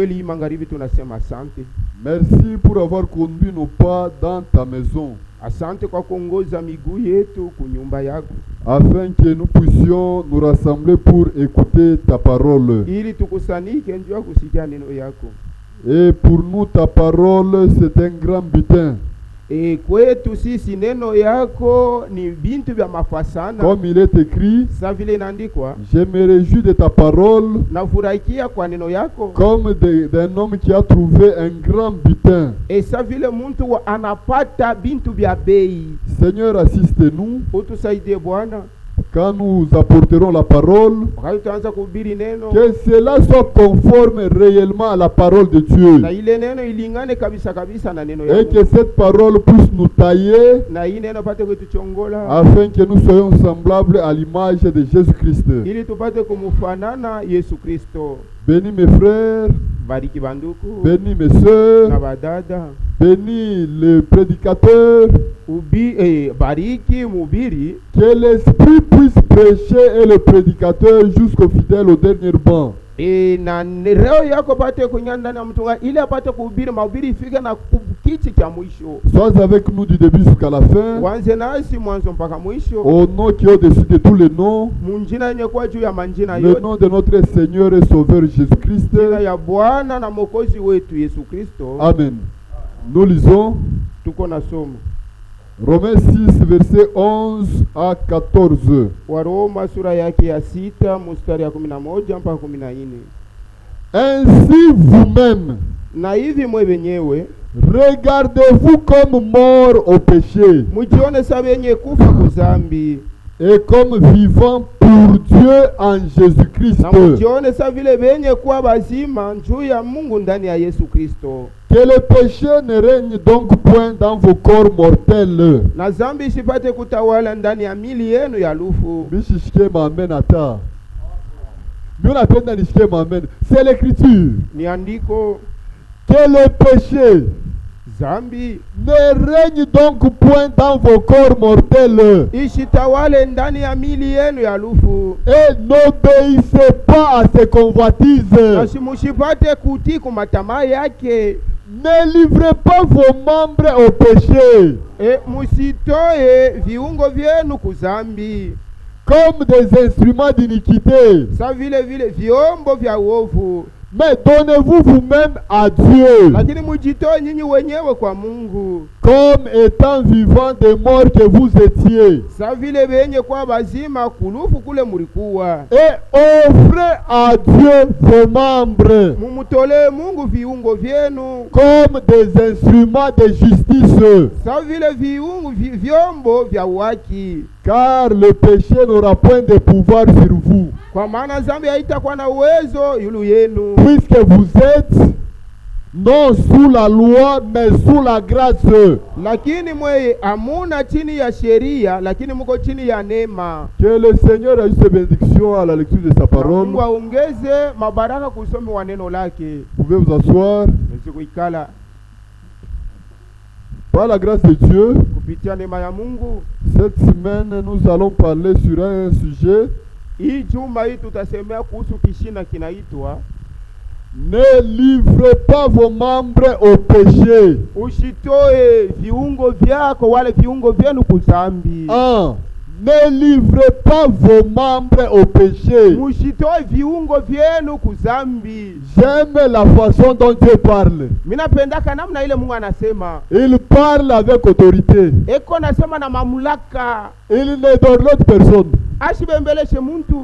kweli magharibi tunasema asante. Merci pour avoir conduit nos pas dans ta maison, Asante kwa kuongoza miguu yetu kunyumba yako, afin que nous puissions nous rassembler pour écouter ta parole. ili tukusanike njoo kusikia neno yako. Et pour nous, ta parole, c'est un grand butin. Kwetu sisi neno yako ni bintu vya mafasana. Comme il est écrit, Sa vile inaandikwa, je me réjouis de ta parole, nafurahikia kwa neno yako. comme d'un homme qui a trouvé un grand butin. Sa vile muntu anapata bintu vya bei. Seigneur, assiste-nous Utusaidie Bwana, quand nous apporterons la parole, wakati tutaanza kuhubiri neno, que cela soit conforme réellement à la parole de Dieu, na ile neno ilingane kabisa kabisa na neno et yako, que cette parole puisse nous tailler, na hii neno pate kutuchongola, afin que nous soyons semblables à l'image de Jésus-Christ. ili tupate kumufanana Yesu Kristo. Bénis mes frères, Bariki banduku bénis mes na sœurs, badada, bénis le prédicateur, bariki mubiri, que l'Esprit puisse prêcher et le prédicateur jusqu'au fidèle au dernier banc. na roho yako pate kuingia ndani ya mtu ili apate kuhubiri mahubiri ifike na kiti cha mwisho. Sois avec nous du début jusqu'à la fin, Wanze nasi mwanzo mpaka mwisho, au nom qui est au-dessus de tous les noms, munjina yenye kwa juu ya manjina le yote, nom de notre Seigneur et Sauveur Jésus-Christ. jina ya Bwana na Mwokozi wetu Yesu Kristo. Amen. Nous lisons Tuko na somo Romains 6, versets 11 à 14. Waroma sura yake ya 6 mstari ya 11 mpaka 14. Ainsi vous-même, Na hivi mwe wenyewe regardez-vous comme morts au péché mujione sawa yenye kufa kuzambi, et comme vivants pour Dieu en Jésus-Christ. na mujione sawa vile wenye kuwa bazima juu ya Mungu ndani ya Yesu Kristo. Que le péché ne règne donc point dans vos corps mortels. Na zambi isipate kutawala ndani ya mili yenu ya lufu. Bishishike mamen ata. Miona penda nishike mamen. C'est l'écriture. Ni andiko, Que le péché zambi ne règne donc point dans vos corps mortels. ishitawale ndani ya mili yenu ya lufu. Et n'obéissez pas à ses convoitises. Na simushipate kutii kwa matamaa yake. Ne livrez pas vos membres au péché Musitoe viungo vyenu kuzambi, comme des instruments d'iniquité, sa vile vile vyombo vya uovu, mais donnez-vous vous-même à Dieu lakini mujitoe nyinyi wenyewe kwa Mungu, comme étant vivants des morts que vous étiez, sa vile benye kwa bazima kulufu kule mulikuwa, et offrez à Dieu vos membres mumutole Mungu viungo vyenu comme des instruments de justice, sa vile viungo vyombo vya haki, car le péché n'aura point de pouvoir sur vous, kwa maana zambi haitakuwa na uwezo yulu yenu, puisque vous êtes non sous la loi mais sous la grâce. lakini mweye amuna chini ya sheria, lakini muko chini ya neema. Que le Seigneur ait ses bénédictions à la lecture de sa parole. Mungu aongeze mabaraka kusoma wa neno lake. Vous pouvez vous asseoir. Kuikala Par la grâce de Dieu, kupitia neema ya Mungu, cette semaine nous allons parler sur un sujet. hii juma hii tutasemea kuhusu kishina kinaitwa Ne livrez pas vos membres au péché. ushitoe viungo vyako wale viungo vyenu kuzambi. Ne livrez pas vos membres au péché. Mushitoe viungo vyenu kuzambi. J'aime la façon dont Dieu parle. Minapendaka namna ile Mungu anasema. Il parle avec autorité. Eko nasema na mamlaka. Il ne dorlote personne. Ashibembeleshe muntu.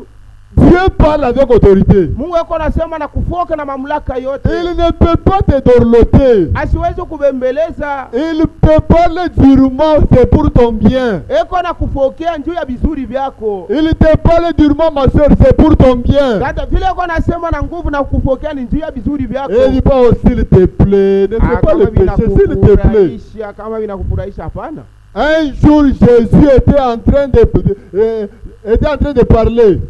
Dieu parle avec autorité. Mungu eko nasema na kufoka na mamlaka yote. Il ne peut pas te dorloter. Asiwezi kubembeleza. Il peut parler durement, c'est pour ton bien. Eko na kufokea njuu ya bizuri vyako. Il te parle durement, ma soeur, c'est pour ton bien. Dada vile eko nasema na nguvu na kufokea ni njuu ya bizuri vyako. Et il dit pas, oh, s'il te plaît, ne fais pas le péché, s'il te plaît. Kama vinakufurahisha hapana. Un jour, Jésus était en train de parler.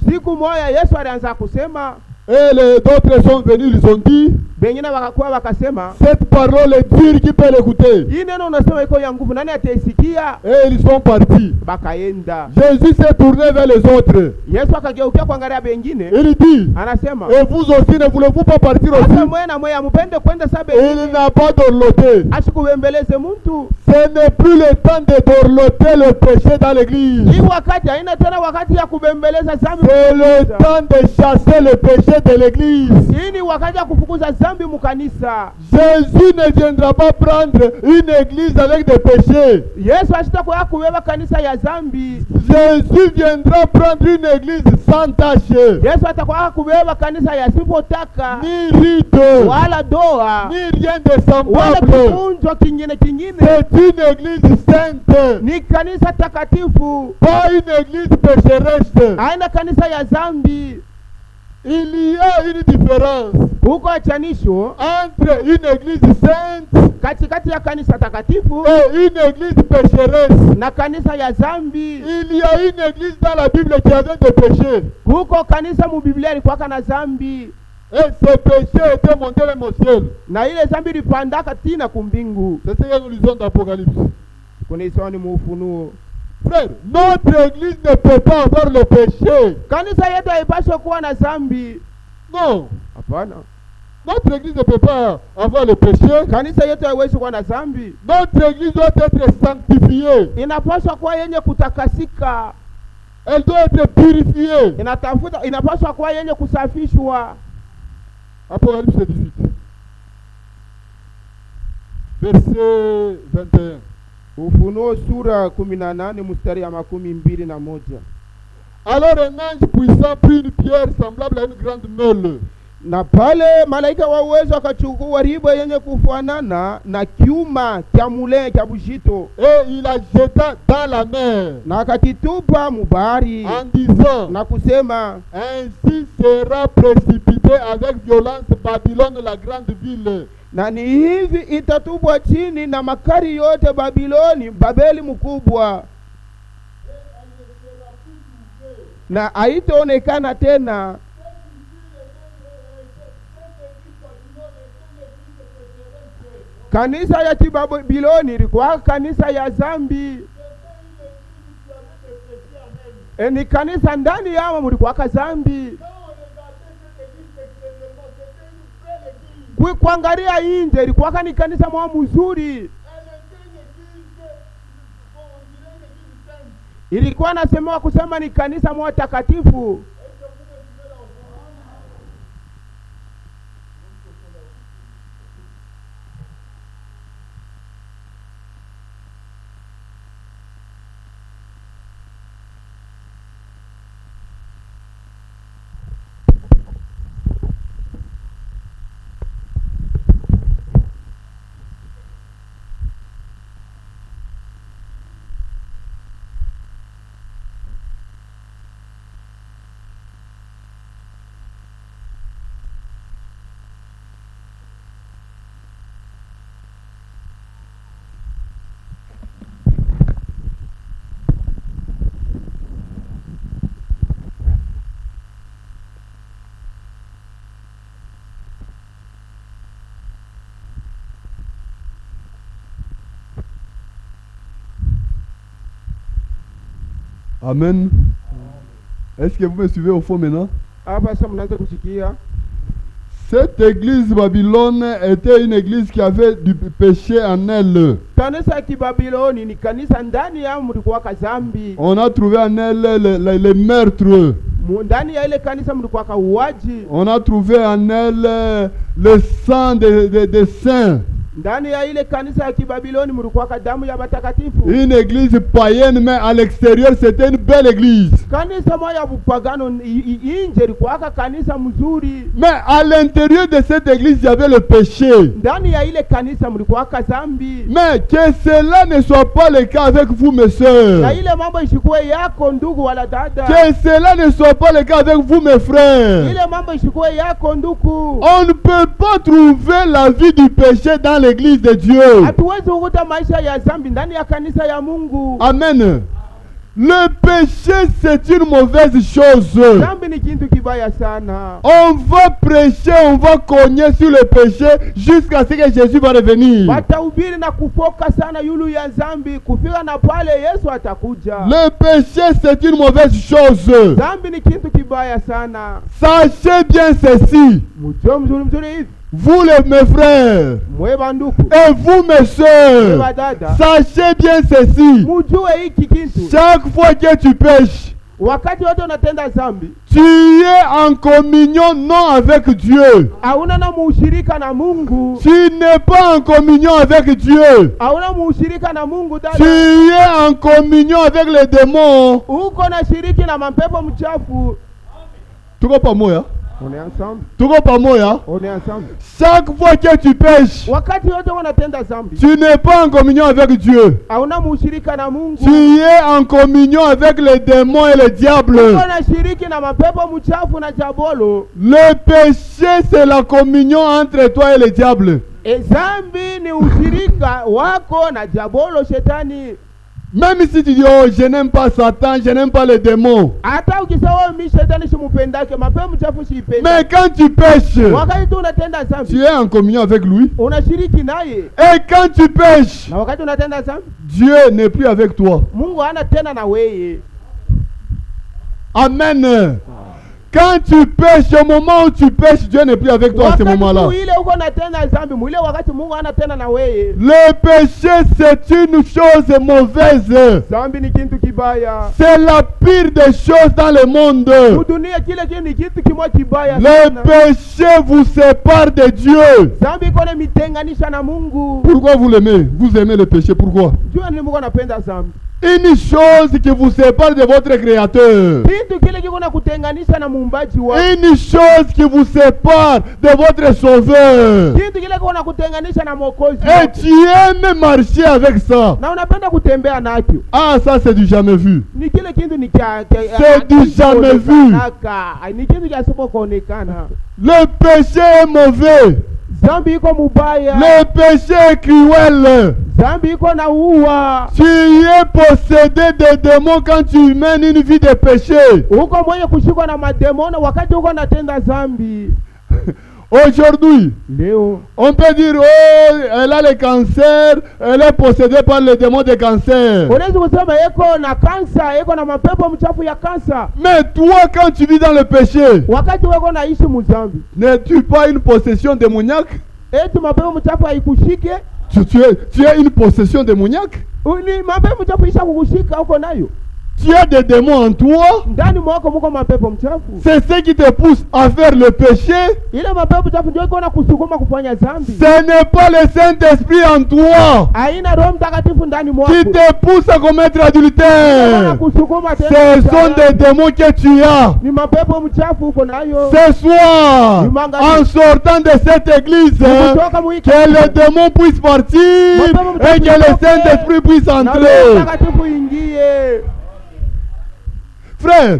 Siku moja Yesu alianza kusema, et les autres sont venus, ils ont dit, Bengine wakakuwa wakasema, cette parole est dure, qui peut l'écouter? hii neno unasema iko ya nguvu, nani ataisikia? Et ils sont partis. Bakaenda. Jésus s'est tourné vers les autres. Yesu akageukia kuangalia bengine, Il dit, anasema, et vous aussi, ne voulez-vous pas partir hata aussi? mwe na mwe mpende kwenda sabe. Il n'a pas dorloté. Ashikubembeleze mtu. Ce n'est plus le temps de dorloter le péché dans l'église. Hii wakati haina tena wakati ya kubembeleza dhambi. C'est le temps de chasser le péché de l'église. Hii ni wakati ya kufukuza dhambi mukanisa. Jésus ne viendra pas prendre une église avec des péchés. Yesu ashitakuwa kubeba kanisa ya dhambi. Jésus viendra prendre une église sans tache, Yesu atakuwa kubeba kanisa yasipotaka ni rite, wala doa ni rien de wala semblable. kifunjo kingine. C'est une église sainte, Ni kanisa takatifu, pas une église pécheresse. haina kanisa ya dhambi. Il y a une différence Huko achanisho entre une église sainte katikati ya kanisa takatifu et une église pécheresse. na kanisa ya dhambi. Il y a une église dans la Bible qui avait des péchés. Huko kanisa mu Biblia ilikuwa kana dhambi, Et ces péchés étaient montés même au ciel. na ile dhambi ilipandaka tina kumbingu. C'est ce que nous lisons dans l'Apocalypse. Kunaisoni mu Ufunuo. Frère, notre église ne peut pas avoir le péché. Kanisa yetu haipaswi kuwa na dhambi. Non. Hapana. Notre église ne peut pas avoir le péché. Kanisa yetu haiwezi kuwa na dhambi. Notre église doit être sanctifiée. Inapaswa kuwa yenye kutakasika. Elle doit être purifiée. Inapaswa kuwa yenye kusafishwa. Apocalypse 18. Verset 21. Ufunuo sura 18 mstari ya 21. Alors un ange puissant prit une pierre semblable à une grande meule. Na pale malaika wa uwezo akachukua ribo yenye kufanana na kiuma kya mule kya bushito, Et il la jeta dans la mer. na akakitupa mubari En disant, na kusema, ainsi sera précipité avec violence Babylone, la grande ville. na ni hivi itatupwa chini na makari yote Babiloni, Babeli mkubwa, na haitaonekana tena. Kanisa ya Babiloni ilikuwa kanisa ya dhambi. Ni kanisa ndani yao mlikuwa dhambi. Kuangalia nje ilikuwa ni kanisa mwa mzuri. Ilikuwa nasemewa kusema ni kanisa mwa takatifu. Amen. Est-ce que vous me suivez au fond maintenant? Cette église Babylone était une église qui avait du péché en elle. On a trouvé en elle les meurtres. On a trouvé en elle le sang des saints. Une église païenne, mais à l'extérieur c'était une belle église. Mais à l'intérieur de cette église il y avait le péché. Mais que cela ne soit pas le cas avec vous, mes soeurs. Que cela ne soit pas le cas avec vous, mes frères. On ne peut pas trouver la vie du péché dans l'église de Dieu. Amen. Le péché, c'est une mauvaise chose. Dhambi ni kitu kibaya sana. On va prêcher, on va cogner sur le péché jusqu'à ce que Jésus va revenir. Watahubiri na kufoka sana yulu ya dhambi kufika na pale Yesu atakuja. Le péché, c'est une mauvaise chose. Dhambi ni kitu kibaya sana. Sachez bien ceci. Mujue mzuri hivi. Vous mes frères Mwe banduku. et vous mes Mwe soeurs, badada. sachez bien ceci. Mujue hiki kitu. Chaque fois que tu pêches, Wakati wote unatenda dhambi, tu es en communion non avec Dieu. hauna na mushirika na Mungu. Tu n'es pas en communion avec Dieu. Hauna mushirika na Mungu Tu dada. es en communion avec les démons. Uko na shiriki na mapepo mchafu. Tuko pamoja? On est ensemble. Tuko pamoja? On est ensemble. Chaque fois que tu pêches, Wakati wote unatenda dhambi, tu n'es pas en communion avec Dieu. hauna mushirika na Mungu. Tu es en communion avec les démons et les diables. Uko na shiriki na mapepo mchafu na jabolo. Le péché, c'est la communion entre toi et le diable. Dhambi ni ushirika wako na jabolo shetani. Même si tu dis, oh, je n'aime pas Satan, je n'aime pas les démons. Hata ukisema mimi shetani simupendake, mapepo mchafu siipende. Mais quand tu pêches, Wakati tu unatenda dhambi, tu es en communion avec lui. unashiriki naye. Et quand tu pêches, Na wakati unatenda dhambi, Dieu n'est plus avec toi. Mungu hana tena na wewe. Amen. Quand tu pêches, au moment où tu pêches, Dieu n'est plus avec toi à ce moment-là. Wakati ile uko unatenda dhambi, mwile wakati Mungu hana tena na wewe. Le péché, c'est une chose mauvaise. Dhambi ni kitu kibaya. C'est la pire des choses dans le monde. Dunia kile kitu ni kitu kimoja kibaya Le sana. péché vous sépare de Dieu. Dhambi iko na mitenganisha na Mungu. Pourquoi vous l'aimez? Vous aimez le péché, pourquoi? Jua ni Mungu anapenda dhambi. Une chose qui vous sépare de votre Créateur. Kitu kile kiko na kutenganisha na muumbaji wako. Une chose qui vous sépare de votre Sauveur. Kitu kile kiko na kutenganisha na Mwokozi Et wako. tu aimes marcher avec ça. Na unapenda kutembea nacho. Ah, ça c'est du jamais vu. Ni kile kitu ni C'est du jamais vu. Ni kitu kisipo kuonekana. Le péché est mauvais. Dhambi iko mubaya. Le péché est cruel. Dhambi iko na uwa. Tu es possédé de démons quand tu mènes une vie de péché. Uko mwenye kushikwa na mademona wakati uko natenda dhambi. Aujourd'hui, Leo on peut dire, oh, elle a le cancer, elle est possédée par le démon de cancer. unaweza kusema eko na kansa, eko na mapepo mchafu ya kansa. Mais toi, quand tu vis dans le péché, Wakati weko naishi muzambi, n'es-tu pas une possession démoniaque? eti mapepo mchafu haikushike? Tu es une possession démoniaque? Ni mapepo mchafu isha kukushika uko nayo? Tu as des démons en toi. Ndani mwako muko mapepo mchafu. C'est ce qui te pousse à faire le péché. Ile mapepo mchafu ndio iko na kusukuma kufanya dhambi. Ce n'est pas le Saint-Esprit en toi Haina Roho Mtakatifu ndani mwako. qui te pousse à commettre adultère. Kusukuma tena. Ce sont des démons que tu as. Ni mapepo mchafu uko nayo. Ce soir, en sortant de cette église, que les démons puissent partir et que le Saint-Esprit puisse Na Roho entrer. Mtakatifu ingie. Frère,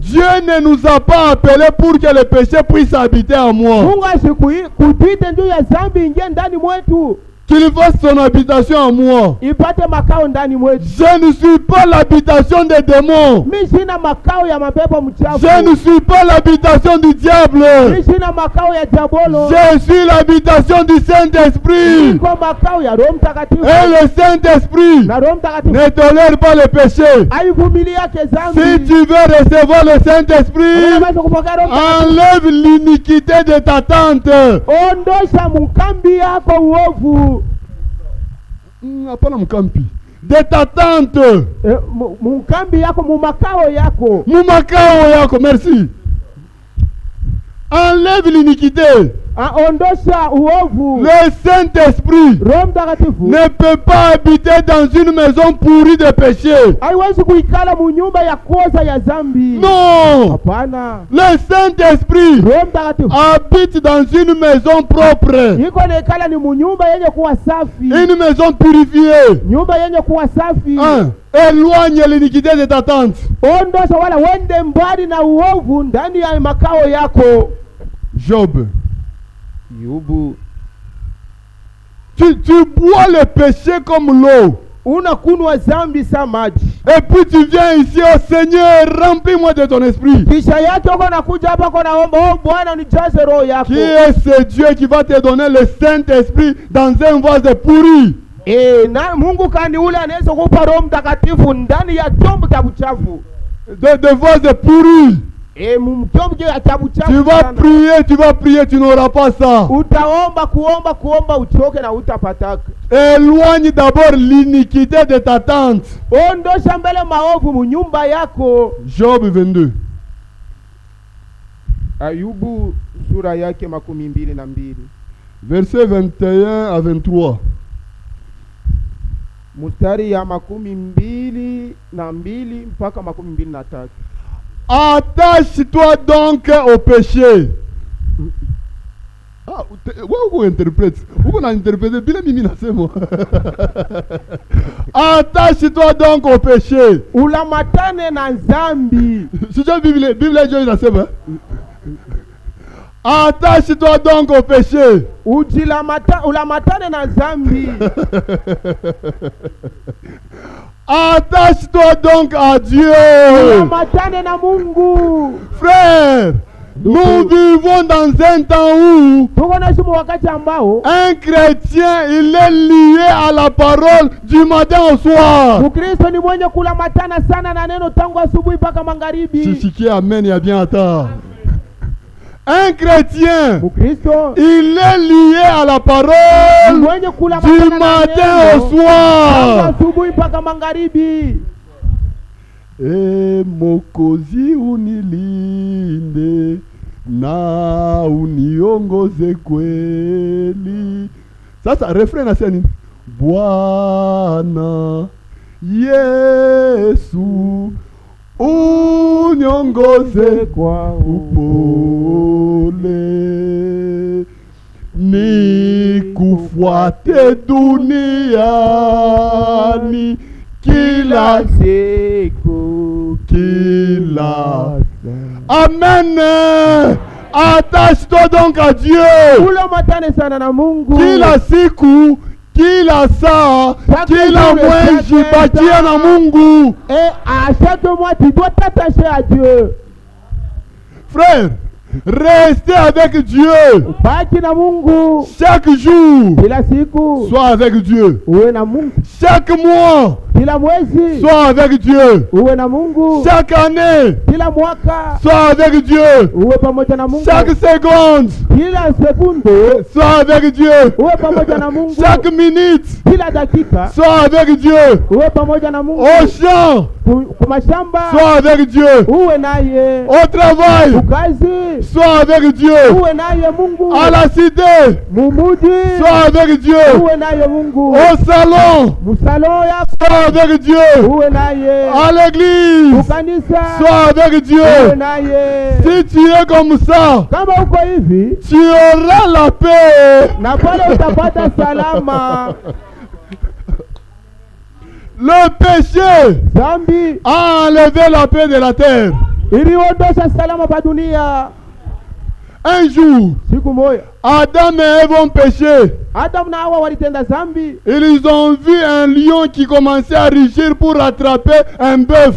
Dieu ne nous a pas appelés pour que le péché puisse habiter en moi. Mungu asikuite ndio ya dhambi ingie ndani mwetu. Qu'il fasse son habitation en moi. Ipate makao ndani mwetu. Je ne suis pas l'habitation des démons. Mimi sina makao ya mapepo mchafu. Je ne suis pas l'habitation du diable. Mimi sina makao ya diabolo. Je suis l'habitation du Saint-Esprit. Niko makao ya Roho Mtakatifu. Et le Saint-Esprit Na Roho Mtakatifu ne tolère pas le péché. haivumilia dhambi. Si tu veux recevoir le Saint-Esprit, Unaweza kupokea Roho Mtakatifu. enlève l'iniquité de ta tante. Ondosha mkambi yako uovu. Hapana mkampi. De ta tante. Mkambi yako mumakao yako. Mumakao yako, merci. Enlève l'iniquité. Ondosha uovu. Le Saint-Esprit Roho Mtakatifu ne peut pas habiter dans une maison pourrie de péché. haiwezi kuikala munyumba ya kosa ya dhambi. Non. Hapana. Le Saint-Esprit Roho Mtakatifu habite dans une maison propre. iko nekala ni munyumba yenye kuwa safi. Une maison purifiée. Nyumba yenye kuwa safi. Éloigne l'iniquité de ta tante. Ondosha wala wende mbali na uovu ndani ya makao yako. Job. Yobu. Tu bois le péché comme l'eau. unakunwa zambi sa maji. Et puis tu viens ici, oh Seigneur, remplis-moi de ton esprit. Kisha yake uko nakuja hapa kwa naomba, oh Bwana nijaze roho yako. Qui est ce Dieu qui va te donner le Saint-Esprit dans un vase pourri? Na Mungu kani ule anaweza kukupa Roho Mtakatifu ndani ya chombo cha uchafu. De vase pourri. Chombo cha uchafu. Tu vas prier, tu n'auras pas ça. Utaomba kuomba uchoke na utapataka. Éloigne d'abord l'iniquité de ta tente. Ondosha mbele maovu mu nyumba yako. Job 22. Ayubu sura yake 22. Verset 21 à 23. Mstari ya 22 mpaka 23. Attache-toi donc au péché. Ah, vous interprète. Vous interprétez bien mimi na sema. Attache-toi donc au péché. Ulamatane na zambi. Si tu Bible Dieu inasema. Attache-toi donc au péché. Ulamatane na zambi. Attache-toi donc à Dieu. Ulamatane na Mungu. Frère, nous vivons dans un temps où un chrétien, il est lié à la parole du matin au soir. Si qui amen, il y a bien attends. Un chrétien, il est lié à la parole du matin au soir. E Mokozi unilinde na uniongoze kweli. Sasa refrain nasema nini? Bwana Yesu uniongoze kwa upole, nikufuate duniani kila siku, kila. Amen. Attache-toi donc à Dieu. Kila siku, kila saa, kila mwezi batia na Mungu. Et à chaque mois tu dois t'attacher à Dieu. Frère, restez avec Dieu. Chaque jour, sois avec Dieu. Chaque mois, sois avec Dieu. Chaque année, sois avec Dieu. Chaque seconde, sois avec Dieu. Chaque minute, sois avec Dieu. Au champ, sois avec Dieu. Au travail, sois avec Dieu. À la cité, sois avec Dieu. Au salon, sois avec Dieu. À l'église, sois avec Dieu. Si tu es comme ça, tu auras la paix. Le péché a enlevé la paix de la terre. Un jour, Adam et Ève ont péché. Ils ont vu un lion qui commençait à rugir pour attraper un bœuf.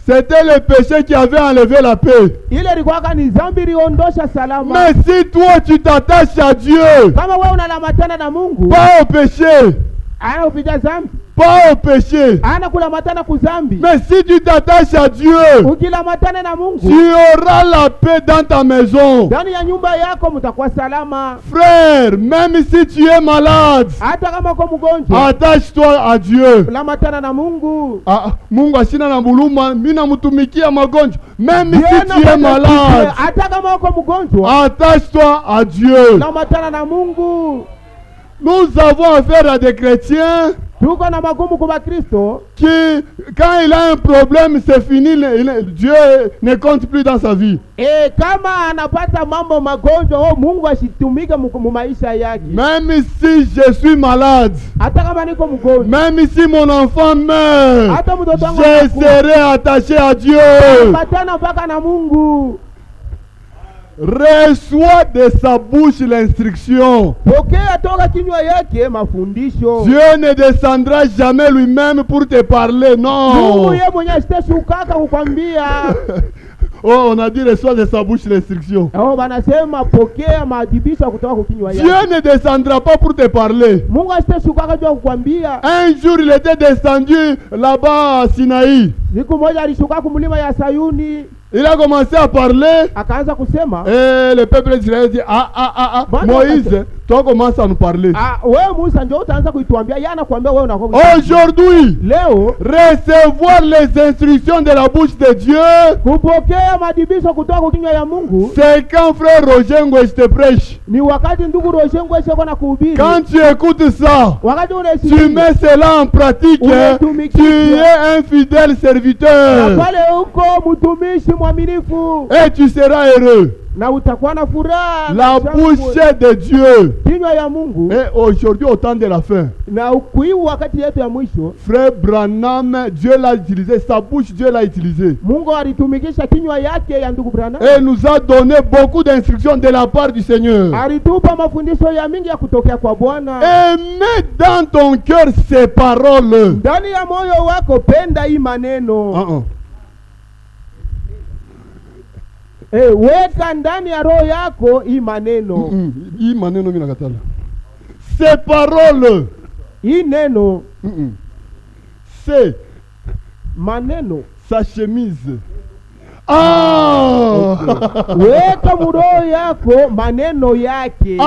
C'était le péché qui avait enlevé la paix. Mais si toi tu t'attaches à Dieu, pas au péché, pas au péché, mais si tu t'attaches à Dieu, tu auras la paix dans ta maison. Frère, même si tu es malade, attache-toi à Dieu. Mungu asina na buluma, mina mutumikia magonjwa. Même si tu es malade, attache-toi à Dieu. Nous avons affaire à des chrétiens qui, quand il a un problème, c'est fini, Dieu ne compte plus dans sa vie. Même si je suis malade, même si mon enfant meurt, je serai attaché à Dieu. reçoit de sa bouche l'instruction. Pokea toka kinywa yake mafundisho. Dieu ne descendra jamais lui-même pour te parler, non. Mungu yeye mwenyewe asitashukaka kukwambia. Oh, on a dit reçoit de sa bouche l'instruction. Oh, banasema pokea maadibisho kutoka kwa kinywa yake. Dieu ne descendra pas pour te parler. Mungu asitashukaka juu kukwambia. Un jour il était descendu là-bas à Sinaï. Siku moja alishuka kumlima ya Sayuni. Il a commencé à parler. Akaanza kusema. Et le peuple d'Israël dit Moïse, toi commence à nous parler. Wewe Musa ndio utaanza kuituambia, yeye anakuambia wewe unakuwa. Aujourd'hui, leo recevoir les instructions de la bouche de Dieu, kupokea madibisho kutoka kwa kinywa ya Mungu, c'est quand frère Roger Ngwesh te prêche. Ni wakati ndugu Roger Ngwesh yuko na kuhubiri. Quand tu écoutes ça, wakati unasikia, tu mets cela en pratique, tu es un fidèle serviteur. Na pale uko mtumishi mwaminifu. Et tu seras heureux. Na utakuwa na furaha. La bouche de Dieu. Kinywa ya Mungu. Et aujourd'hui au temps de la fin. Na ukuiu wakati yetu ya mwisho. Frère Branham, Dieu l'a utilisé, sa bouche Dieu l'a utilisé. Mungu alitumikisha kinywa yake ya ndugu Branham. Et nous a donné beaucoup d'instructions de la part du Seigneur. Alitupa mafundisho ya mingi ya kutokea kwa Bwana. Et mets dans ton cœur ces paroles. Ndani ya moyo wako penda hii maneno. Weka ndani ya roho yako hii maneno. Hii maneno mimi nakatala. Ces paroles. Hii neno. C'est maneno. Sa chemise. Weka muroho yako maneno yake.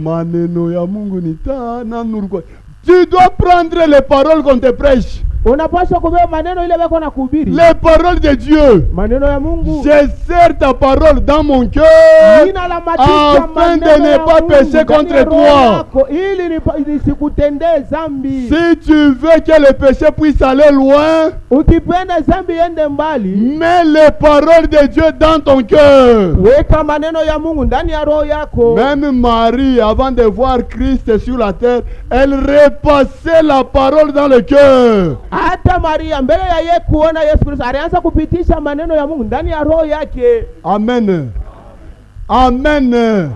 Maneno ya Mungu ni taa nuru kwa. Tu dois prendre les paroles qu'on te prêche. Unapaswa kubeba maneno ile wako na kuhubiri. Les paroles de Dieu. Maneno ya Mungu. Je serre ta parole dans mon cœur afin de ne pas pécher contre toi. Ili nisikutendee zambi. Si tu veux que le péché puisse aller loin, ukipenda zambi ende mbali, mets les paroles de Dieu dans ton cœur. Weka maneno ya Mungu ndani ya roho yako. Même Marie, avant de voir Christ sur la terre, elle repassait la parole dans le cœur. Hata Maria mbele ya yeye kuona Yesu Kristo alianza kupitisha maneno ya Mungu ndani ya roho yake. Amen. Amen.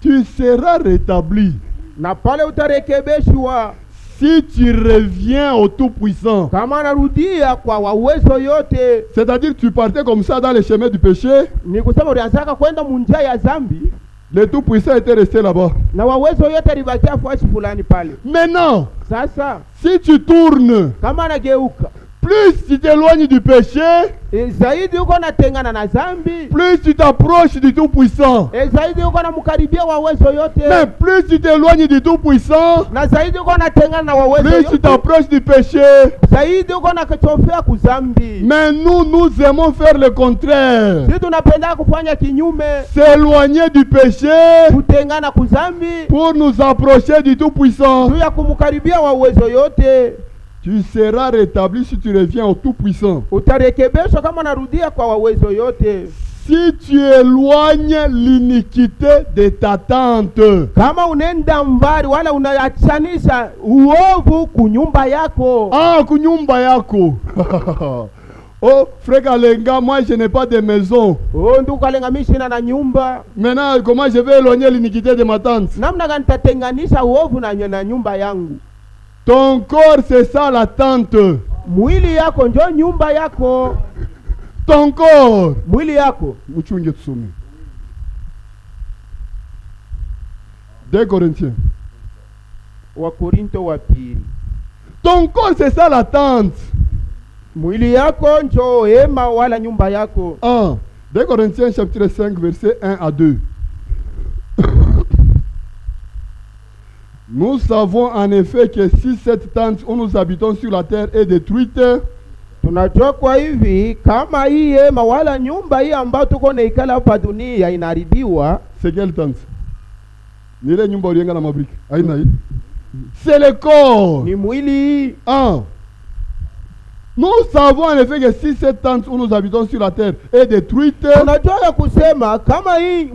Tu seras rétabli. Na pale utarekebishwa. Si tu reviens au Tout-Puissant. Kama narudia kwa uwezo yote. C'est-à-dire tu partais comme ça dans le chemin du péché. Ni kusema ulianza kwenda munjia ya zambi. Le Tout-Puissant était resté là-bas. Na uwezo yote libakia fuashi fulani pale. Maintenant, sasa si tu tournes, kama nageuka, plus tu t'éloignes du péché, zaidi uko natengana na zambi, plus tu t'approches du Tout-Puissant. Zaidi uko namkaribia wa uwezo yote. Mais plus tu t'éloignes du Tout-Puissant, na zaidi uko natengana na wa uwezo yote, plus tu t'approches du péché, zaidi uko nakachofea kuzambi. Mais nous aimons faire le contraire. Sisi tunapenda kufanya kinyume. S'éloigner du péché, kutengana kuzambi, pour nous approcher du Tout-Puissant. Juu ya kumkaribia wa uwezo yote. Tu seras rétabli si tu reviens au Tout-Puissant. Utarekebishwa kama narudia kwa uwezo yote. Si tu éloignes l'iniquité de ta tante, kama unenda mbali wala unaachanisha uovu kunyumba yako. Kunyumba yako. Oh, frère Kalenga, moi je n'ai pas de maison. Oh, ndugu Kalenga mimi sina na nyumba. Maintenant, comment je vais éloigner l'iniquité de ma tante? Namna gani nitatenganisha uovu na nyumba yangu? Ton corps c'est ça la tente. Mwili yako ndio nyumba yako. Ton corps. Mwili yako. Mchunge tusome. 2 Corinthiens. Wa Korinto wa pili. Ton corps c'est ça la tente. Mwili yako ndio hema wala nyumba yako. 2 Corinthiens chapitre 5 verset 1 à 2. Nous savons en effet que si cette tente où nous habitons sur la terre est détruite, tunajua kwa hivi kama hii hema wala nyumba hii ambayo tuko naikala hapa dunia inaharibiwa. C'est quelle tente? Ni ile nyumba ulienga na mabriki. Haina hii. C'est le corps. Ni mwili. Nous savons en effet que si cette tente où nous habitons sur la terre est détruite, tunajua kusema kama hii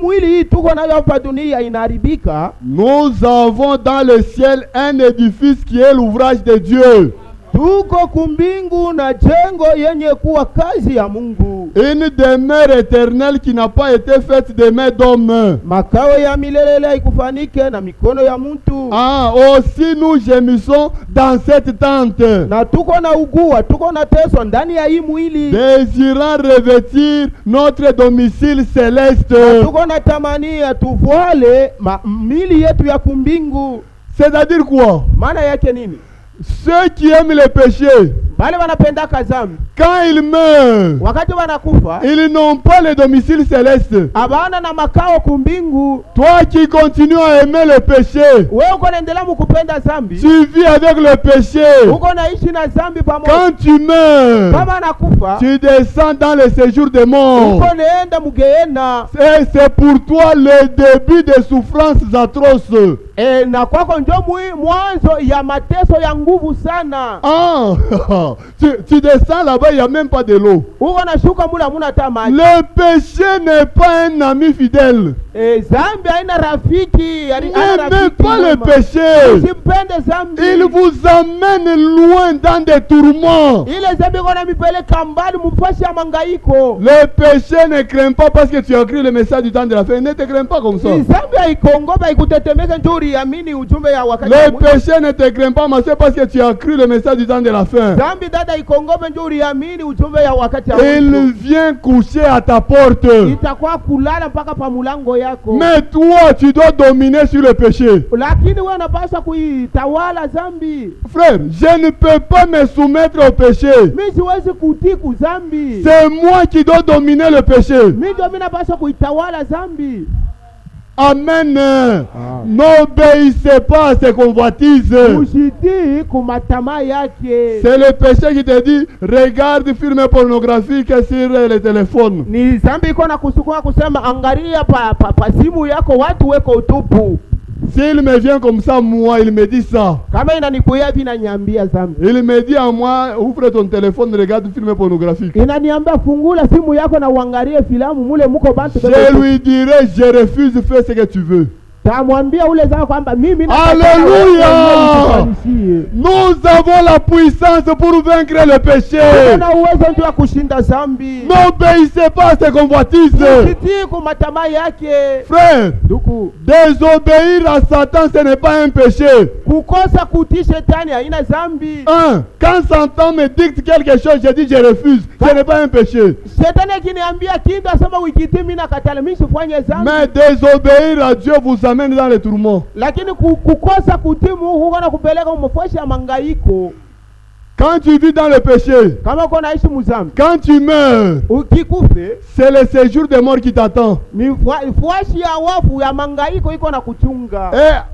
mwili hii tuko nayo hapa dunia inaharibika, nous avons dans le ciel un édifice qui est l'ouvrage de Dieu. Tuko kumbingu na jengo yenye kuwa kazi ya Mungu. Une demeure éternelle qui n'a pas été faite de main d'homme. Makao ya milele haikufanike na mikono ya mtu. Aussi nous gémissons dans cette tente. Na tuko na ugua, tuko na teso ndani ya hii mwili. Désirant revêtir notre domicile céleste. Na tuko na tamania tuvoale mili yetu ya kumbingu. C'est-à-dire quoi? Maana yake nini? Ceux qui aiment le péché, bale wanapenda kazambi, quand ils meurent, wakati wanakufa, ils n'ont pas le domicile céleste. abana na makao kumbingu. Toi qui continues à aimer le péché, wewe uko naendelea mkupenda zambi, tu vis avec le péché. uko naishi na zambi pamoja. Quand tu meurs, kama nakufa, tu descends dans le séjour des morts. uko neenda mugeena. Et c'est pour toi le début des souffrances atroces. Na kwako ndio mwanzo ya mateso ya nguvu sana. Tu descends là-bas, il n'y a même pas de l'eau. Le péché n'est pas un ami fidèle. N'aimez pas le péché. Il vous amène loin dans des tourments. Le péché ne craint pas parce que tu as écrit le message du temps de la fin. Ne te crains pas comme ça. Le péché ne te craint pas, ma soeur, parce que tu as cru le message du temps de la fin. Il vient coucher à ta porte. Mais toi, tu dois dominer sur le péché. Frère, je ne peux pas me soumettre au péché. C'est moi qui dois dominer le péché. Amen. N'obéissez pas à ces convoitises. C'est le péché qui te dit regarde film pornographique sur le téléphone. S'il me vient comme ça, moi, il me dit ça. Il me dit à moi, ouvre ton téléphone, regarde film pornographique. Je lui dirai, je refuse, fais ce que tu veux. Alléluia! Nous avons la puissance pour vaincre le péché. N'obéissez pas à ces convoitises. Frère, désobéir à Satan, ce n'est pas un péché. Quand Satan me dicte quelque chose, je dis je refuse. Ce n'est pas un péché. Mais désobéir à Dieu vous amène dans les tourments. Quand tu vis dans le péché, quand tu meurs, c'est le séjour des morts qui t'attend. Et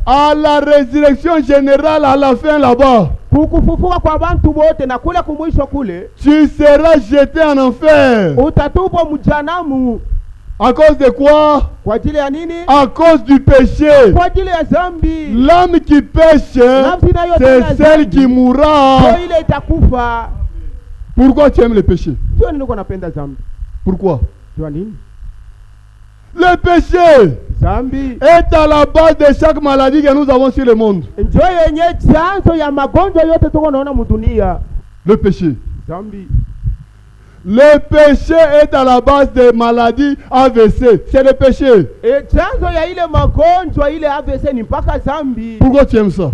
à la résurrection générale, à la fin là-bas, tu seras jeté en enfer. À cause de quoi? À cause du péché. L'âme qui pêche, c'est celle qui mourra. Pourquoi tu aimes le péché? Pourquoi? Le péché est à la base de chaque maladie que nous avons sur le monde. Le péché. Le péché est à la base des maladies AVC. C'est le péché. Pourquoi tu aimes ça?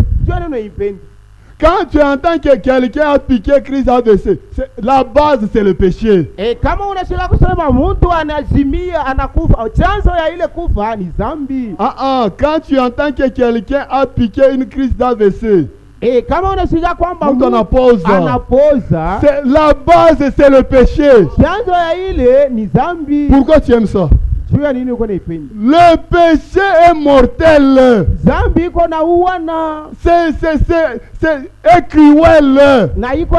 Quand tu entends que quelqu'un a piqué crise AVC, la base c'est le péché. Quand tu entends que quelqu'un a piqué une crise d'AVC, la base c'est le péché. Pourquoi tu aimes ça? Le péché est mortel. C'est cruel. N'habitez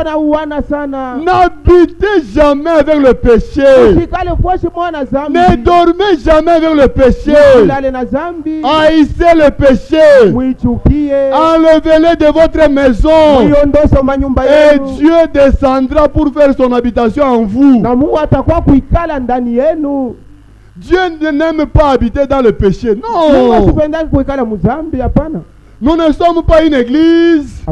jamais avec le péché. Ne dormez jamais avec le péché. Haïssez le péché. Enlevez-le de votre maison. Et Dieu descendra pour faire son habitation en vous. Dieu n'aime pas habiter dans le péché. Non. Nous ne sommes pas une église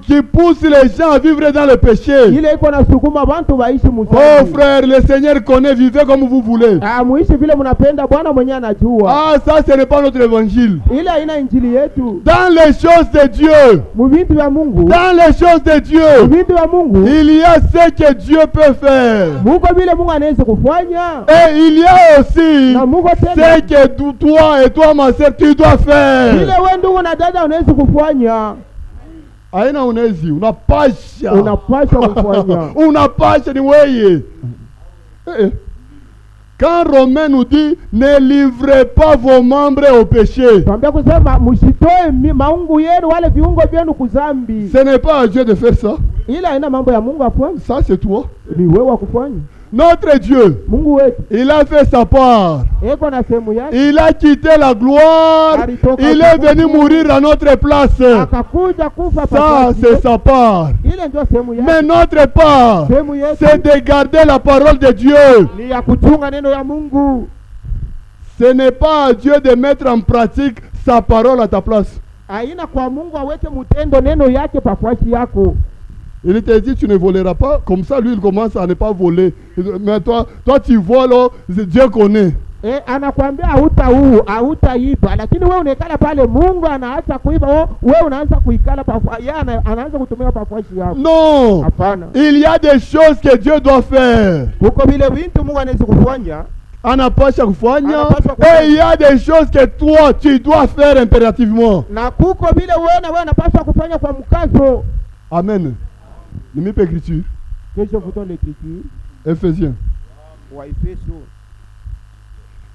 qui pousse les gens à vivre dans le péché. Ile iko na sukuma bantu baishi muzambi. Oh frère, le Seigneur connaît, vivez comme vous voulez. Muishi vile mnapenda, Bwana mwenyewe anajua. Ah, ça ce n'est pas notre évangile. Ile haina injili yetu. Dans les choses de Dieu, Mu vitu vya Mungu, dans les choses de Dieu, mu vitu vya Mungu, il y a ce que Dieu peut faire. Mungu vile Mungu anaweza kufanya. Et il y a aussi Na Mungu ce tena que toi et toi ma sœur tu dois faire. ile wewe ndugu na dada unaweza kufanya. Aina unezi, unapasha. Unapasha kufanya. Unapasha ni wewe. Quand Romain nous dit ne livrez pas vos membres au péché, Tuambia kusema msitoe maungu yenu wale viungo vyenu kuzambi. ce n'est pas à Dieu de faire ça. Ila haina mambo ya Mungu afanye. Ça c'est toi. Ni wewe wa kufanya. Notre Dieu, Mungu wetu il a fait sa part. eko na sehemu yake. Il a quitté la gloire. Il est venu mourir à notre place. Akakuja kufa Ça c'est sa part. Ile ndio sehemu yake. Mais notre part, Sehemu yetu c'est de garder la parole de Dieu. ni ya kuchunga neno ya Mungu. Ce n'est pas à Dieu de mettre en pratique sa parole à ta place. Haina kwa Mungu aweke mutendo neno yake pafuashi yako. Il te dit tu ne voleras pas. Comme ça lui il commence à ne pas voler. Mais toi tu voles, Dieu connaît. Anakuambia hautaiba, lakini wewe unaikala pale, Mungu anaacha kuiba, wewe unaanza kuikala pafuashi, anaanza kutumia pafuashi yako. Non. Hapana. Il y a des choses que Dieu doit faire. Huko vile vitu Mungu anaweza kufanya. Anapasha kufanya. Anapasha kufanya. Et il y a des choses que toi tu dois faire impérativement. Na kuko vile wewe unapaswa kufanya kwa mkazo. Amen. Nimipe écriture. Que je vous donne l'écriture. Ephésiens. Wa Efeso.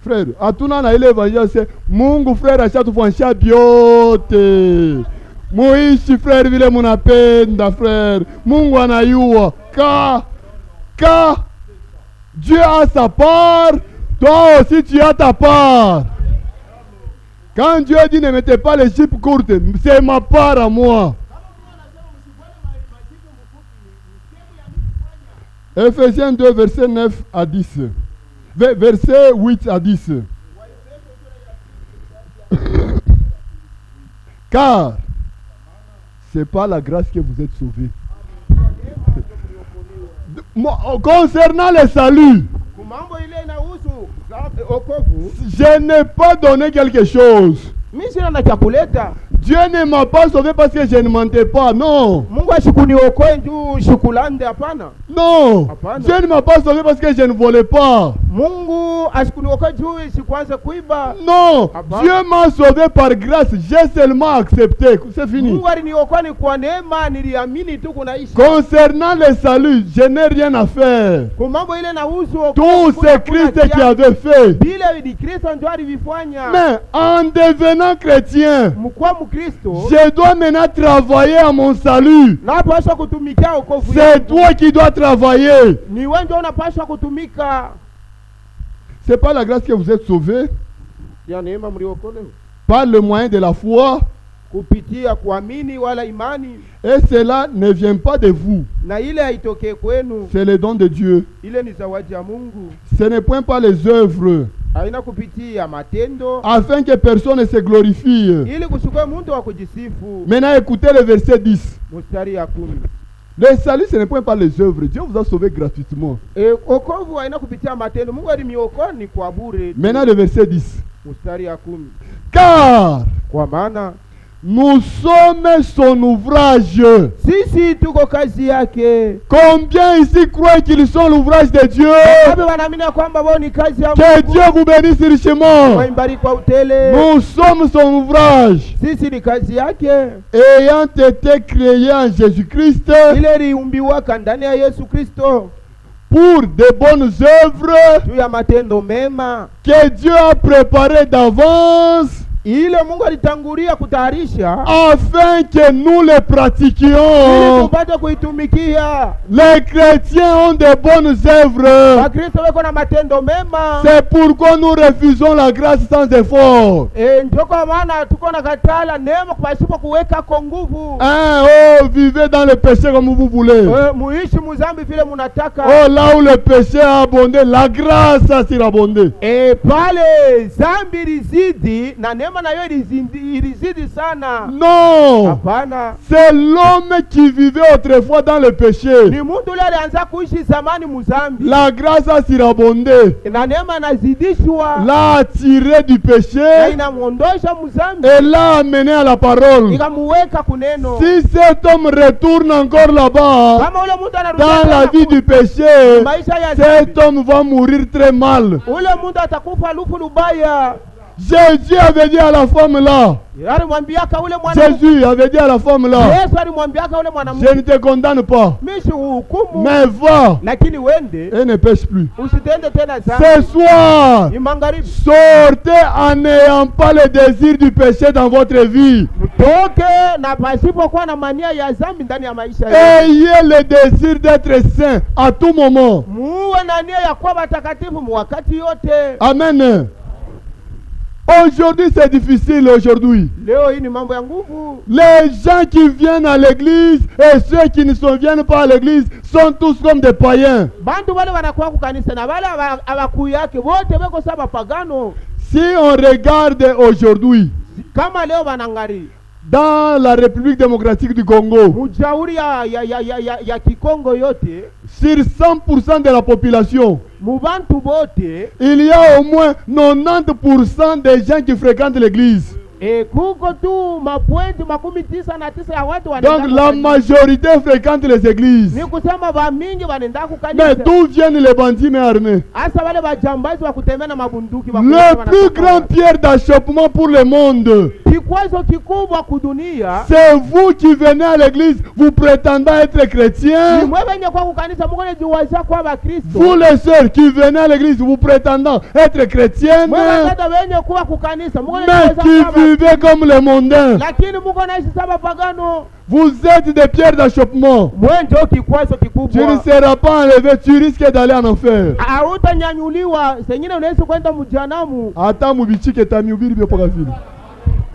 Frère, atuna na ile évangile c'est Mungu frère ashatufanyisha byote. Muishi frère vile munapenda frère. Mungu anayua. Ka Dieu a sa part, toi aussi tu as ta part. Quand Dieu dit ne mettez pas les jupes courtes, c'est ma part à moi. Ephésiens 2, verset 9 à 10. Verset 8 à 10. Car c'est par la grâce que vous êtes sauvés. Concernant le salut, je n'ai pas donné quelque chose. Dieu ne m'a pas sauvé parce que je ne mentais pas, non. Non. Dieu ne m'a pas sauvé parce que je ne volais pas. Non. Dieu m'a sauvé par grâce. J'ai seulement accepté. C'est fini. Concernant le salut, je n'ai rien à faire. Tout c'est Christ qui avait fait. Mais en devenant chrétien, je dois maintenant travailler à mon salut. C'est toi qui dois travailler. C'est pas la grâce que vous êtes sauvés par le moyen de la foi. Et cela ne vient pas de vous. C'est le don de Dieu. Ce n'est point pas les œuvres, afin que personne ne se glorifie. Maintenant écoutez le verset 10. Le salut, ce n'est point par les œuvres. Dieu vous a sauvé gratuitement. Maintenant le verset 10. Car nous sommes son ouvrage. Combien ici croient qu'ils sont l'ouvrage de Dieu? Que Dieu vous bénisse richement. Nous sommes son ouvrage, ayant été créés en Jésus-Christ pour de bonnes œuvres que Dieu a préparées d'avance afin que nous les pratiquions. Les chrétiens ont de bonnes œuvres. C'est pourquoi nous refusons la grâce sans effort. Vivez dans le péché comme vous voulez. Là où le péché a abondé, la grâce a surabondé. neema na yeye ilizidi sana. Non. Hapana. C'est l'homme qui vivait autrefois dans le péché. Ni mtu yule alianza kuishi zamani muzambi. La grâce a surabondé. Na neema inazidishwa. L'a attiré du péché. Na inamuondosha muzambi. Et l'a amené à la parole. Ikamuweka kuneno. Si cet homme retourne encore là-bas, kama ule mtu anarudia dans la vie du péché, maisha ya cet homme va mourir très mal. Ule mtu atakufa lufu lubaya. Jésus avait dit à la femme là. Jésus avait dit à la femme là. Je ne te condamne pas. Mais va. Et ne pêche plus. Ce soir, sortez en n'ayant pas le désir du péché dans votre vie. Ayez le désir d'être saint à tout moment. Amen. Aujourd'hui c'est difficile aujourd'hui. Les gens qui viennent à l'église et ceux qui ne viennent pas à l'église sont tous comme des païens. Si on regarde aujourd'hui dans la République démocratique du Congo, sur 100% de la population, il y a au moins 90% des gens qui fréquentent l'église. Donc la majorité fréquente les églises. Mais d'où viennent les bandits mais armés? Le plus grand pierre d'achoppement pour le monde, c'est vous qui venez à l'église, vous prétendez être chrétien. Vous les sœurs qui venez à l'église, vous prétendez être chrétienne, mais qui vivez comme les mondains. Vous êtes des pierres d'achoppement. Tu ne seras pas enlevé, tu risques d'aller en enfer.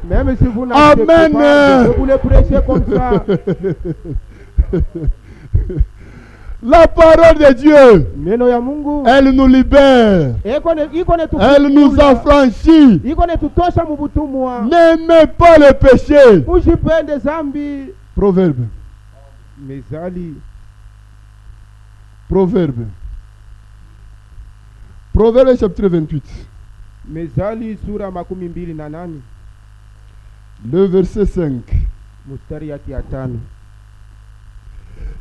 Même si vous n'avez pas, vous les prêchez comme ça. La parole de Dieu, elle nous libère, elle nous affranchit. N'aimez pas le péché. Proverbe. Proverbe chapitre 28. Le verset 5.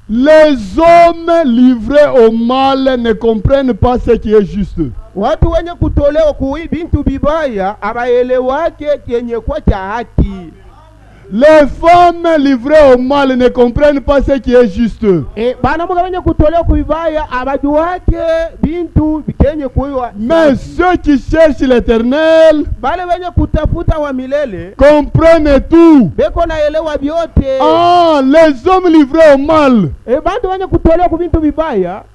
Les hommes livrés au mal ne comprennent pas ce qui est juste. Les femmes livrées au mal ne comprennent pas ce qui est juste. Mais ceux qui cherchent l'Éternel comprennent tout. Ah, les hommes livrés au mal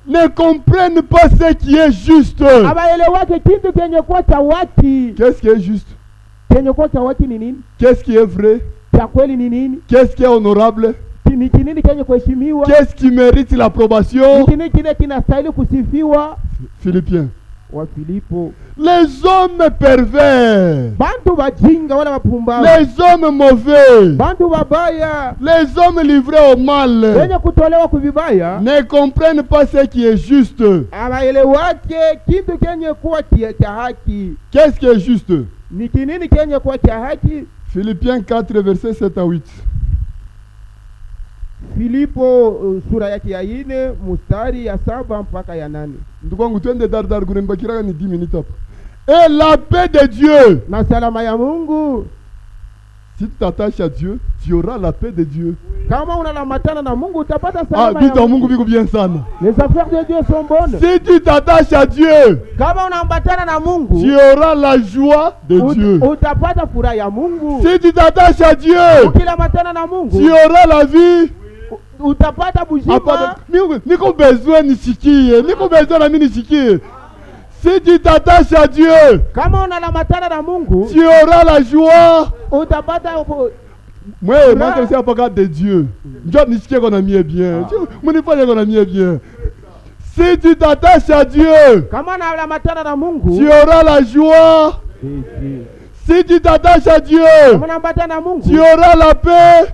ne comprennent pas ce qui est juste. Qu'est-ce qui est juste? Qu'est-ce qui est vrai? Qu'est-ce qui est honorable? Qu'est-ce qui mérite l'approbation? Philippiens. Les hommes pervers, les hommes mauvais, les hommes livrés au mal ne comprennent pas ce qui est juste. Qu'est-ce qui est juste? Philippiens 4 verset 7 à 8. Filipo sura yake ya 4 mstari ya 7 mpaka ya 8. Ndugu twende dar kunembakira ni 10 minutes hapo. Et la paix de Dieu, na salama ya Mungu. Si tu t'attaches à Dieu, tu auras la paix de Dieu. Kama unalamatana na Mungu utapata salama. Dites à Mungu biko bien sana. Les affaires de Dieu sont bonnes. Si tu t'attaches à Dieu, kama unaambatana na Mungu, tu auras la joie de Dieu. Utapata furaha ya Mungu. Si tu t'attaches à Dieu, ukilamatana na Mungu, tu auras la vie. Utapata bujima. Niko besoin nisikie. Niko besoin na mimi nisikie. Si tu t'attaches à Dieu, kama unalamatana na Mungu, tu auras la joie. Utapata moi je sais pas de Dieu. Dieu nisikie qu'on a mis bien. Moi ne pas qu'on a mis bien. Si tu t'attaches à Dieu, kama unalamatana na Mungu, tu auras la joie. Si tu t'attaches à Dieu, tu auras la paix.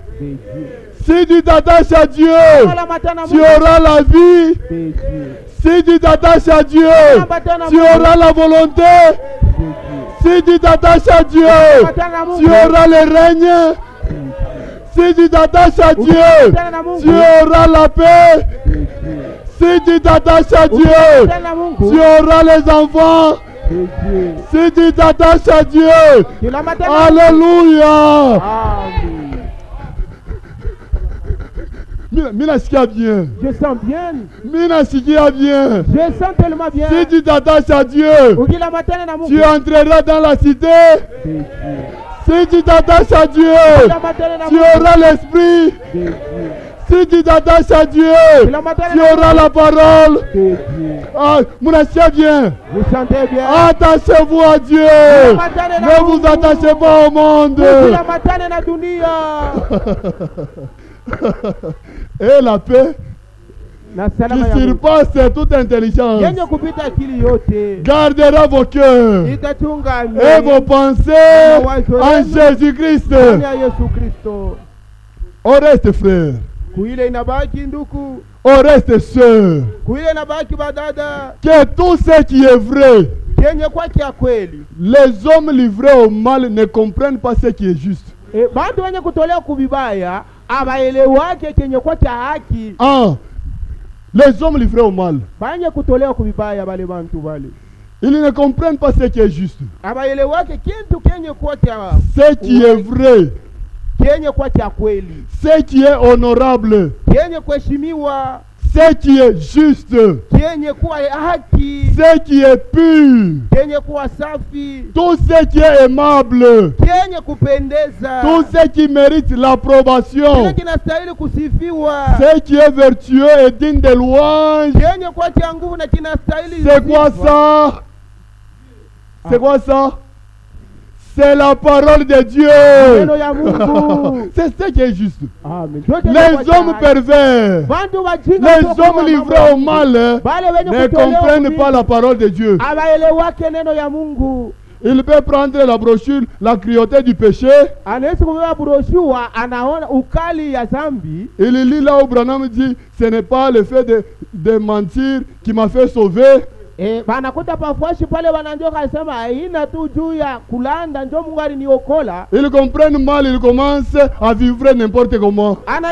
Si tu t'attaches à Dieu, tu auras la vie. Si tu t'attaches à Dieu, tu auras la volonté. Si tu t'attaches à Dieu, tu auras le règne. Si tu t'attaches à Dieu, tu auras la paix. Si tu t'attaches à Dieu, tu auras les enfants. Si tu t'attaches à Dieu, alléluia. Mina sikia bien. Je sens bien. Mina sikia bien. Je sens tellement bien. Si tu t'attaches à Dieu, tu entreras dans la cité. Si tu t'attaches à Dieu, tu auras l'esprit. Si tu t'attaches à Dieu, tu auras la parole. Ah, mina sikia bien. Vous sentez bien. Attachez-vous à Dieu. Ne vous attachez pas au monde. Et la paix qui surpasse toute intelligence gardera vos cœurs et vos pensées en Jésus-Christ. Au reste, frère, au reste, sœur, que tout ce qui est vrai, les hommes livrés au mal ne comprennent pas ce qui est juste. Les hommes livrés au mal, ils ne comprennent pas ce qui est juste, ce qui est vrai, ce qui est honorable, ce qui est juste, ce qui est pur, tout ce qui est aimable, tout ce qui mérite l'approbation, ce qui est vertueux et digne de louange. C'est quoi ça? C'est quoi ça? C'est la parole de Dieu. C'est ce qui est juste. Les hommes pervers, les hommes livrés au mal ne comprennent pas la parole de Dieu. Il peut prendre la brochure, la cruauté du péché. Il lit là où Branham dit, ce n'est pas le fait de mentir qui m'a fait sauver. Ils comprennent mal, ils commencent à vivre n'importe comment. C'est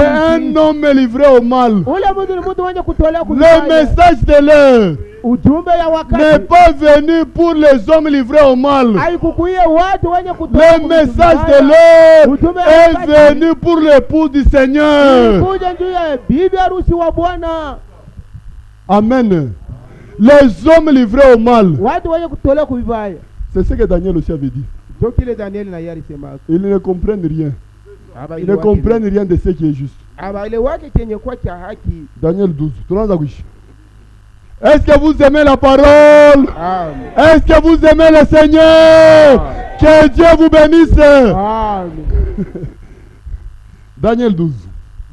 un homme livré au mal. Le message de l'heure n'est pas venu pour les hommes livrés au mal. Le message de l'heure est venu pour l'époux du Seigneur. Amen. Les hommes livrés au mal. C'est ce que Daniel aussi avait dit. Ils ne comprennent rien. Ils ne comprennent rien de ce qui est juste. Daniel 12. Est-ce que vous aimez la parole? Est-ce que vous aimez le Seigneur? Que Dieu vous bénisse. Daniel 12.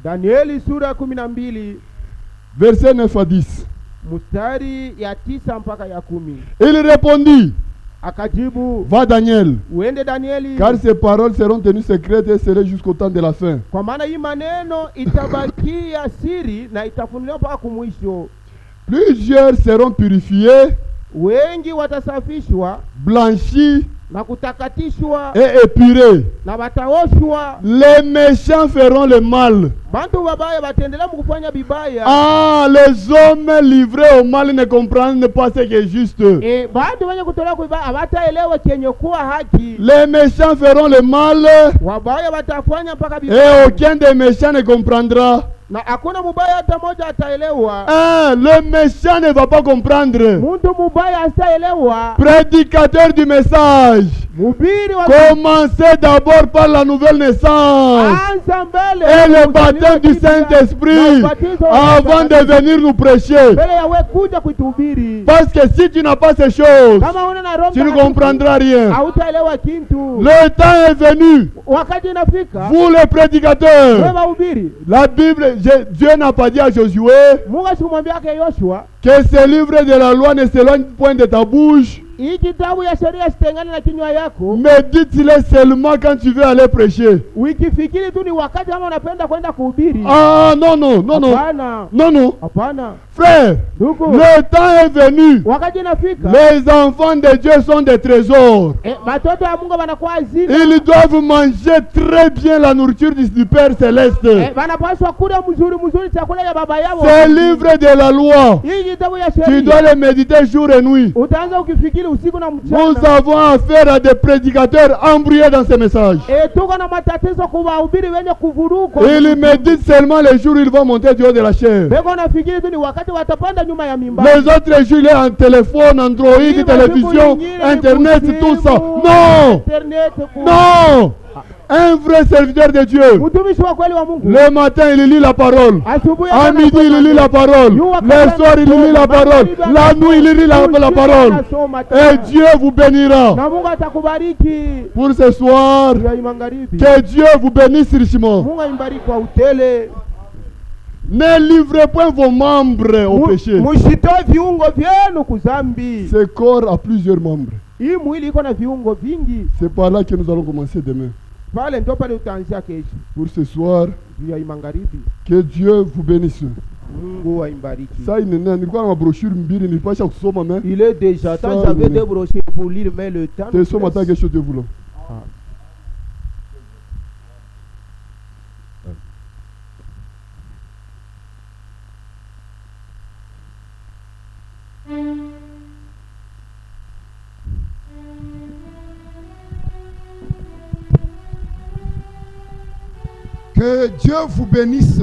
Danieli sura 12. Verset 9 à 10. Mustari ya 9 mpaka ya 10. Il répondit. Akajibu. Va Daniel. Uende Danieli. Car ces paroles seront tenues secrètes et seront jusqu'au temps de la fin. Kwa maana hii maneno itabakia siri na itafunuliwa mpaka kumwisho. Plusieurs seront purifiés. Wengi watasafishwa. Blanchis. Na kutakatishwa et épurés. Na bataoshwa. Les méchants feront le mal. Bantu babaya batendela mkufanya bibaya. Ah, les hommes livrés au mal ne comprennent pas ce qui est juste. Bantu wenye kutolewa kuibaya abataelewa kenye kuwa haki. Les méchants feront le mal. Wabaya batafanya mpaka bibaya. Et aucun des méchants ne comprendra. Na hakuna mubaya hata moja ataelewa. Le méchant ne va pas comprendre. Muntu mubaya ataelewa. Prédicateur du message. Commencez d'abord par la nouvelle naissance et le baptême du Saint-Esprit avant de venir nous prêcher. Parce que si tu n'as pas ces choses, tu ne comprendras rien. Le temps est venu. Vous les prédicateurs, la Bible, Dieu n'a pas dit à Josué que ce livre de la loi ne s'éloigne point de ta bouche. Médite-les seulement quand tu veux aller prêcher. Ah non, non, non, non. Non, non. Frère, le temps est venu. Les enfants de Dieu sont des trésors. Ils doivent manger très bien la nourriture du Père Céleste. Ces livres de la loi, tu dois les méditer jour et nuit. Nous avons affaire à des prédicateurs embrouillés dans ces messages. Ils méditent seulement les jours où ils vont monter du haut de la chair. Les autres jours, il est en téléphone, Android, télévision, Internet, tout ça. Non! Non! Un vrai serviteur de Dieu. Le matin, il lit la parole. À midi, il lit la parole. Le soir, il lit la parole. La nuit, il lit la parole. Et Dieu vous bénira. Pour ce soir, que Dieu vous bénisse richement. Ne livrez point vos membres au péché. Ce corps a plusieurs membres. C'est par là que nous allons commencer demain. Pour ce soir, que Dieu vous bénisse. Ça, il n'est pas ma brochure, il est déjà temps, j'avais des brochures pour lire, mais le temps. Que Dieu vous bénisse.